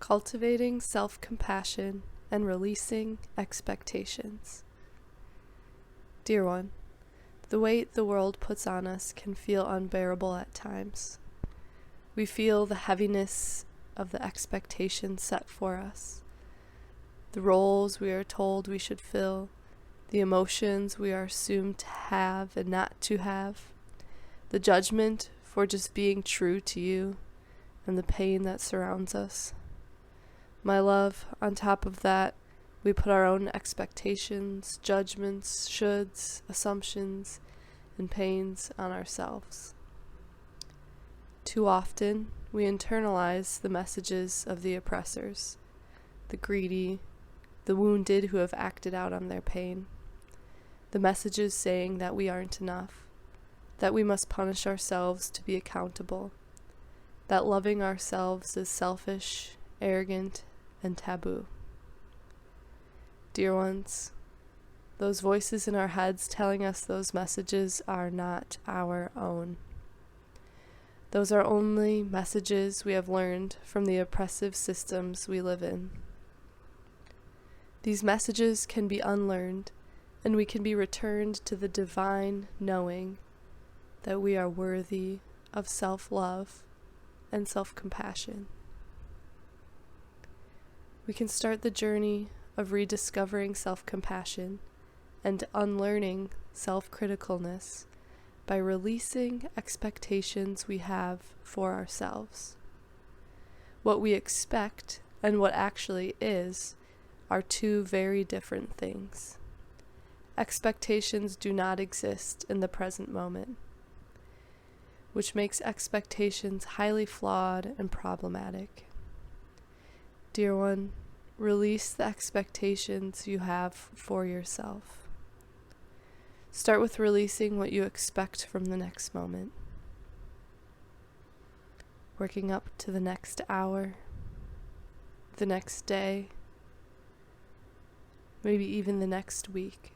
Cultivating self-compassion and releasing expectations. Dear one, the weight the world puts on us can feel unbearable at times. We feel the heaviness of the expectations set for us, the roles we are told we should fill, the emotions we are assumed to have and not to have, the judgment for just being true to you, and the pain that surrounds us. My love, on top of that, we put our own expectations, judgments, shoulds, assumptions, and pains on ourselves. Too often, we internalize the messages of the oppressors, the greedy, the wounded who have acted out on their pain, the messages saying that we aren't enough, that we must punish ourselves to be accountable, that loving ourselves is selfish, arrogant, and taboo. Dear ones, those voices in our heads telling us those messages are not our own. Those are only messages we have learned from the oppressive systems we live in. These messages can be unlearned, and we can be returned to the divine knowing that we are worthy of self-love and self-compassion. We can start the journey of rediscovering self-compassion and unlearning self-criticalness by releasing expectations we have for ourselves. What we expect and what actually is are two very different things. Expectations do not exist in the present moment, which makes expectations highly flawed and problematic. Dear one, release the expectations you have for yourself. Start with releasing what you expect from the next moment, working up to the next hour, the next day, maybe even the next week.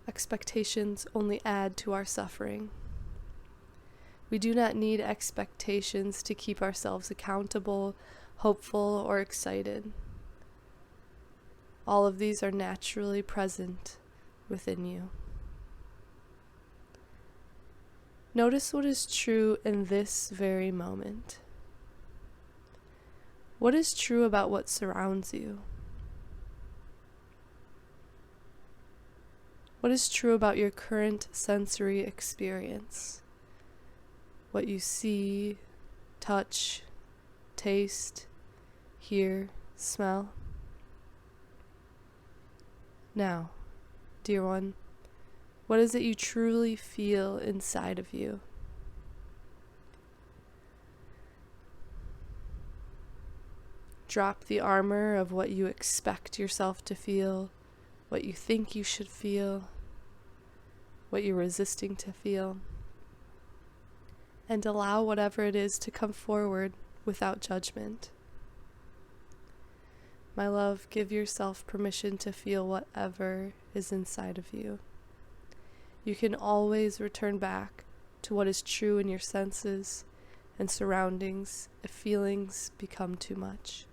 Expectations only add to our suffering. We do not need expectations to keep ourselves accountable, hopeful, or excited. All of these are naturally present within you. Notice what is true in this very moment. What is true about what surrounds you? What is true about your current sensory experience? What you see, touch, taste, hear, smell. Now, dear one, what is it you truly feel inside of you? Drop the armor of what you expect yourself to feel, what you think you should feel, what you're resisting to feel, and allow whatever it is to come forward without judgment. My love, give yourself permission to feel whatever is inside of you. You can always return back to what is true in your senses and surroundings if feelings become too much.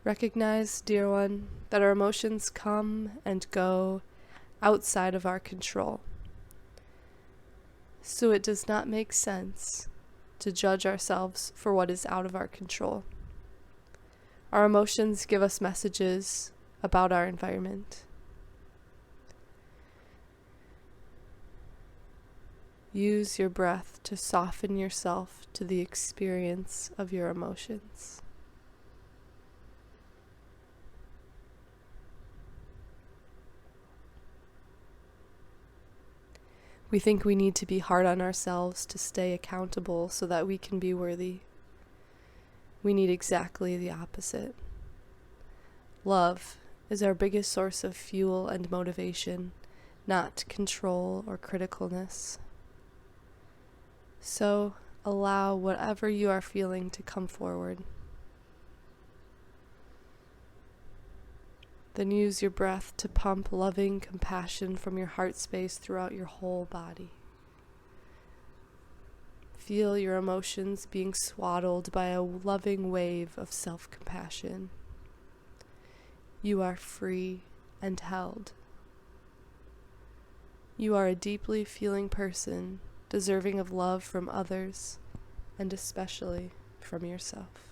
Recognize, dear one, that our emotions come and go outside of our control. So it does not make sense to judge ourselves for what is out of our control. Our emotions give us messages about our environment. Use your breath to soften yourself to the experience of your emotions. We think we need to be hard on ourselves to stay accountable so that we can be worthy. We need exactly the opposite. Love is our biggest source of fuel and motivation, not control or criticalness. So allow whatever you are feeling to come forward. Then use your breath to pump loving compassion from your heart space throughout your whole body. Feel your emotions being swaddled by a loving wave of self-compassion. You are free and held. You are a deeply feeling person, deserving of love from others, and especially from yourself.